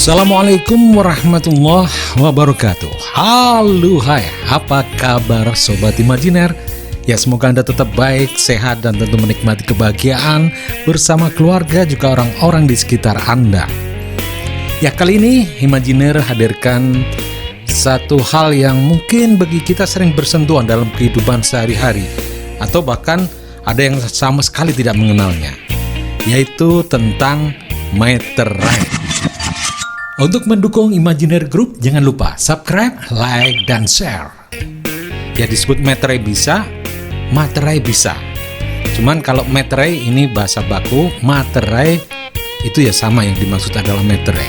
Assalamualaikum warahmatullahi wabarakatuh. Halo, hai, apa kabar Sobat Imajiner? Ya, semoga Anda tetap baik, sehat, dan tentu menikmati kebahagiaan bersama keluarga juga orang-orang di sekitar Anda. Ya, kali ini Imajiner hadirkan satu hal yang mungkin bagi kita sering bersentuhan dalam kehidupan sehari-hari, atau bahkan ada yang sama sekali tidak mengenalnya, yaitu tentang meterai. Untuk mendukung Imajiner Group, jangan lupa subscribe, like, dan share. Ya, disebut meterai bisa, materai bisa. Cuman kalau meterai ini bahasa baku, materai itu ya sama, yang dimaksud adalah meterai.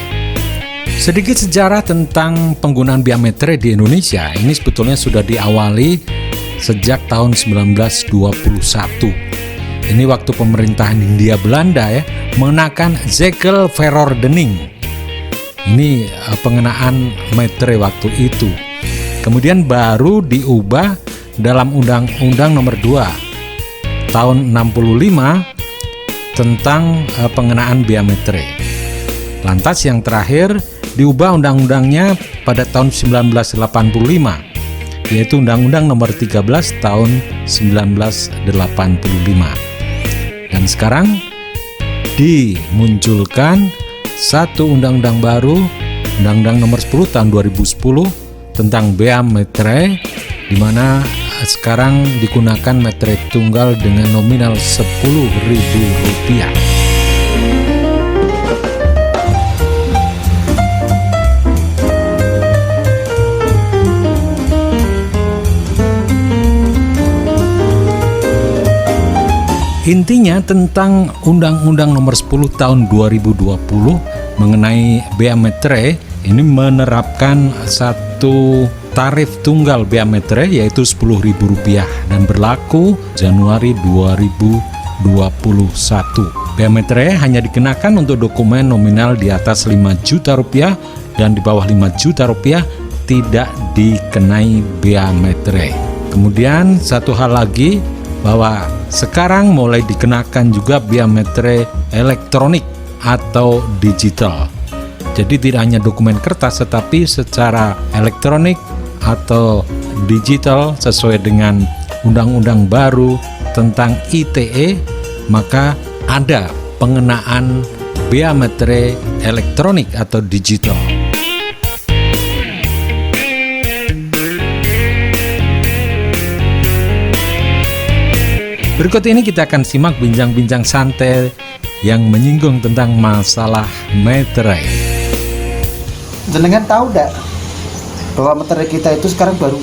Sedikit sejarah tentang penggunaan biometerai di Indonesia. Ini sebetulnya sudah diawali sejak tahun 1921. Ini waktu pemerintahan Hindia Belanda ya, mengenakan Zekel Verordening. Ini pengenaan meterai waktu itu. Kemudian baru diubah dalam Undang-Undang Nomor 2 tahun 65 tentang pengenaan biometri. Lantas yang terakhir diubah undang-undangnya pada tahun 1985, yaitu Undang-Undang Nomor 13 tahun 1985. Dan sekarang dimunculkan satu undang-undang baru, Undang-Undang Nomor 10 tahun 2010 tentang biometri, di mana sekarang digunakan meterai tunggal dengan nominal Rp10.000. Intinya tentang Undang-Undang Nomor 10 tahun 2020 mengenai biometri ini menerapkan satu tarif tunggal biometri, yaitu Rp10.000 dan berlaku Januari 2021. Biometri hanya dikenakan untuk dokumen nominal di atas Rp5 juta dan di bawah Rp5 juta tidak dikenai biometri. Kemudian satu hal lagi, bahwa sekarang mulai dikenakan juga biometri elektronik atau digital. Jadi tidak hanya dokumen kertas, tetapi secara elektronik atau digital sesuai dengan undang-undang baru tentang ITE, maka ada pengenaan biometri elektronik atau digital. Berikut ini kita akan simak bincang-bincang santai yang menyinggung tentang masalah meterai. Jenengan tahu enggak bahwa meterai kita itu sekarang baru?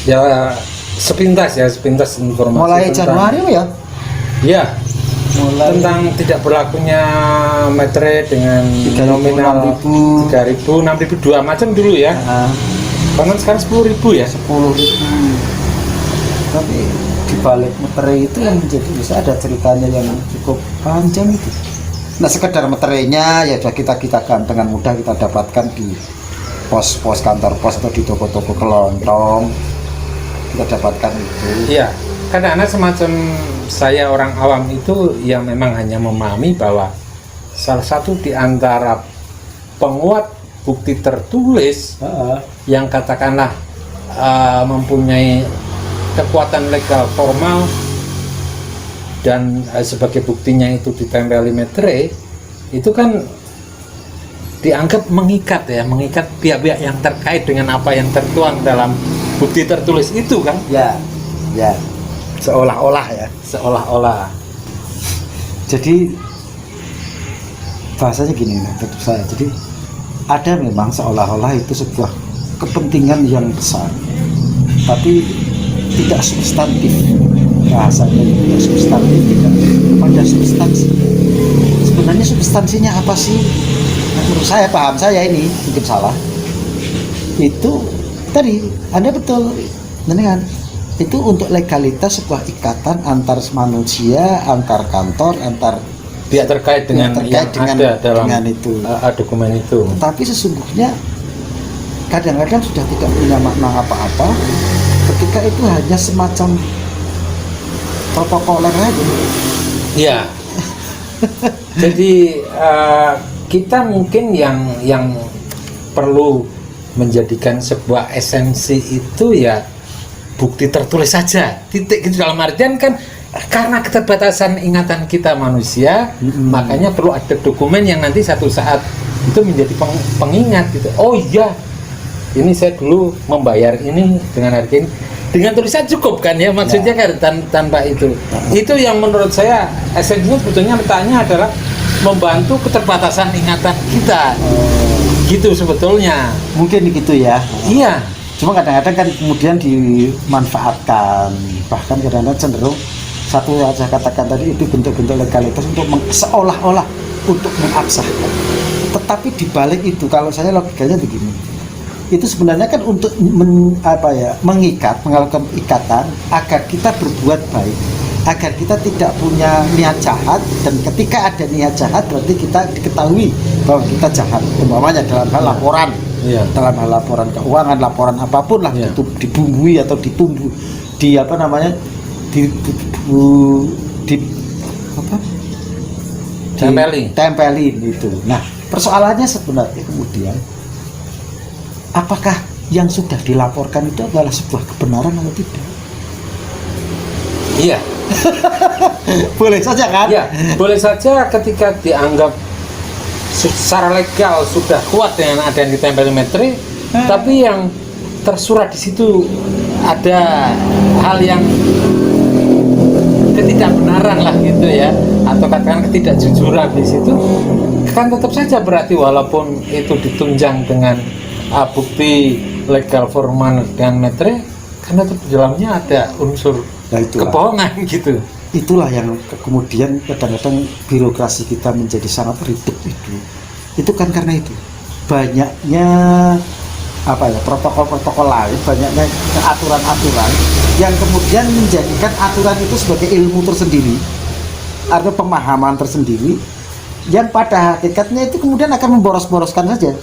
Ya, sepintas informasi. Mulai tentang, Januari ya? Ya, mulai tentang tidak berlakunya meterai dengan nominal 3.000, 6.000, dua macam dulu ya. Bahkan sekarang 10.000 ya. 10.000. Tapi di balik meterai itu yang menjadi bisa ada ceritanya yang cukup panjang itu. Nah, sekedar meterainya ya sudah kita dengan mudah kita dapatkan di pos-pos kantor pos atau di toko-toko kelontong, kita dapatkan itu. Iya, kadang-kadang semacam saya orang awam itu yang memang hanya memahami bahwa salah satu di antara penguat bukti tertulis yang katakanlah mempunyai kekuatan legal formal dan sebagai buktinya itu ditempeli meterai, itu kan dianggap mengikat pihak-pihak yang terkait dengan apa yang tertuang dalam bukti tertulis itu kan? Ya, seolah-olah ya. Jadi bahasanya gini, menurut saya. Jadi ada memang seolah-olah itu sebuah kepentingan yang besar, tapi tidak substantif. Bahasanya tidak substantif, tidak pada substansi. Sebenarnya substansinya apa sih? Menurut saya, paham saya ini mungkin salah. Itu tadi Anda betul, dengan itu untuk legalitas sebuah ikatan antar manusia, antar kantor, antar pihak terkait dengan ada dalam itu dokumen itu. Tapi sesungguhnya kadang-kadang sudah tidak punya makna apa-apa ketika itu hanya semacam protokoler aja. Iya. Jadi kita mungkin yang perlu menjadikan sebuah esensi itu ya bukti tertulis saja, titik gitu. Dalam artian kan karena keterbatasan ingatan kita manusia, makanya perlu ada dokumen yang nanti satu saat itu menjadi pengingat gitu. Oh iya, ini saya dulu membayar ini dengan harga ini, dengan tulisan cukup kan ya, maksudnya kan tanpa itu. Itu yang menurut saya esensinya sebetulnya letaknya adalah membantu keterbatasan ingatan kita. Gitu sebetulnya. Mungkin gitu ya. Iya. Cuma kadang-kadang kan kemudian dimanfaatkan, bahkan kadang-kadang cenderung satu yang saya katakan tadi itu bentuk-bentuk legalitas untuk seolah-olah untuk mengabsahkan. Tetapi dibalik itu kalau saya logikanya begini, itu sebenarnya kan untuk mengikat, melakukan ikatan agar kita berbuat baik, agar kita tidak punya niat jahat, dan ketika ada niat jahat berarti kita diketahui bahwa kita jahat, umpamanya dalam hal laporan, dalam hal laporan keuangan, laporan apapun lah, dibumbui atau ditumbuh, tempelin itu. Nah, persoalannya sebenarnya kemudian apakah yang sudah dilaporkan itu adalah sebuah kebenaran atau tidak? Iya. Boleh saja kan? Ya, boleh saja ketika dianggap secara legal sudah kuat dengan ada yang ditempelin metre, tapi yang tersurat di situ ada hal yang ketidakbenaran lah gitu ya, atau katakan ketidakjujuran di situ, kan tetap saja berarti walaupun itu ditunjang dengan bukti legal formal dengan metre, karena tetap di dalamnya ada unsur kebohongan gitu. Itulah yang kemudian kadang-kadang birokrasi kita menjadi sangat ribet itu. Itu kan karena itu banyaknya protokol-protokol lain, banyaknya aturan-aturan yang kemudian menjadikan aturan itu sebagai ilmu tersendiri atau pemahaman tersendiri, yang pada hakikatnya itu kemudian akan memboros-boroskan saja.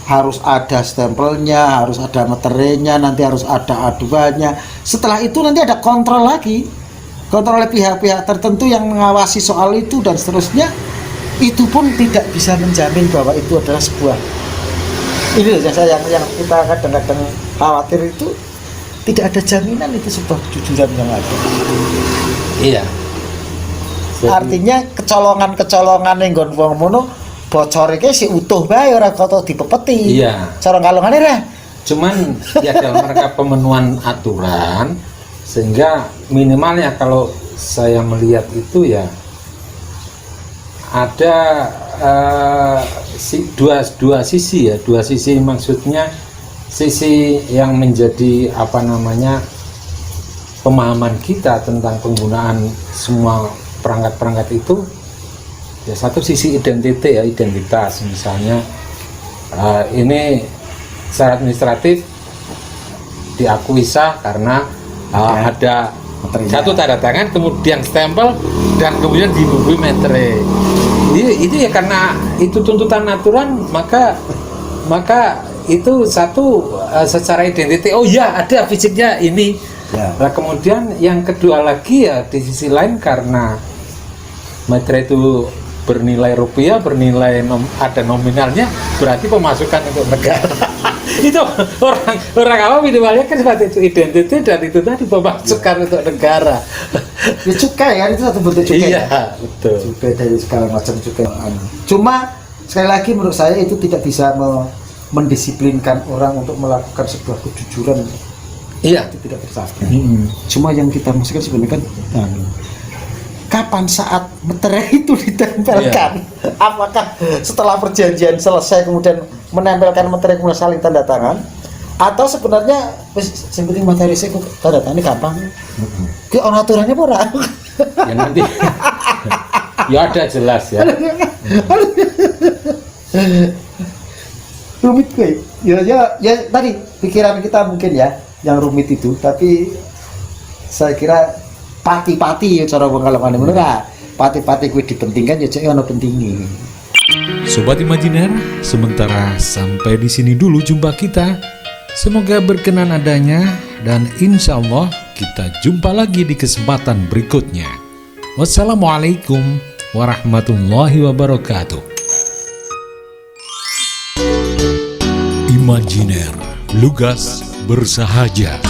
Harus ada stempelnya, harus ada meterainya, nanti harus ada aduannya. Setelah itu nanti ada kontrol lagi, kontrol oleh pihak-pihak tertentu yang mengawasi soal itu dan seterusnya. Itu pun tidak bisa menjamin bahwa itu adalah sebuah, ini yang kita kadang-kadang khawatir, itu tidak ada jaminan itu sebuah kejujuran yang ada. Iya. Artinya kecolongan-kecolongan yang nggon wong mono bocor iki sih utuh bae, ora kata dipepeti. Iya. Cara kalungane ra. Cuman ya dalam rangka pemenuhan aturan, sehingga minimalnya kalau saya melihat itu ya ada dua sisi, maksudnya sisi yang menjadi pemahaman kita tentang penggunaan semua perangkat-perangkat itu ya, satu sisi identitas, misalnya ini secara administratif diakui sah karena ada satu tanda tangan, kemudian stempel, dan kemudian dibumbui metre. Itu ya karena itu tuntutan aturan, maka itu satu secara identitas. Oh ya, ada fisiknya ini. Ya. Nah, kemudian yang kedua lagi ya di sisi lain, karena metre itu bernilai rupiah, ada nominalnya, berarti pemasukan untuk negara. Itu orang awam minimalnya kan seperti itu, identitas, dan itu tadi pemasukan untuk negara. Ya cukai kan, itu satu bentuk cukai. Iya, betul. Cukai dari segala macam cukai. Cuma sekali lagi menurut saya itu tidak bisa mendisiplinkan orang untuk melakukan sebuah kejujuran. Iya, itu tidak bisa. Cuma yang kita maksudkan sebenarnya kan kapan saat meterai itu ditempelkan? Iya. Apakah setelah perjanjian selesai kemudian menempelkan meterai kemudian saling tanda tangan, atau sebenarnya yang penting materi saya tanda tangan ini kapan? Ki ono aturannya apa ora? Ya nanti. Ya ada jelas ya. Rumit gue. Ya tadi pikiran kita mungkin ya yang rumit itu, tapi saya kira pati-pati ya cara pengalaman bener ah. Pati-pati kuwi dipentingkan ya cek ono pentingi. Sobat Imajiner, sementara sampai di sini dulu jumpa kita. Semoga berkenan adanya, dan insya Allah kita jumpa lagi di kesempatan berikutnya. Wassalamualaikum warahmatullahi wabarakatuh. Imajiner, lugas bersahaja.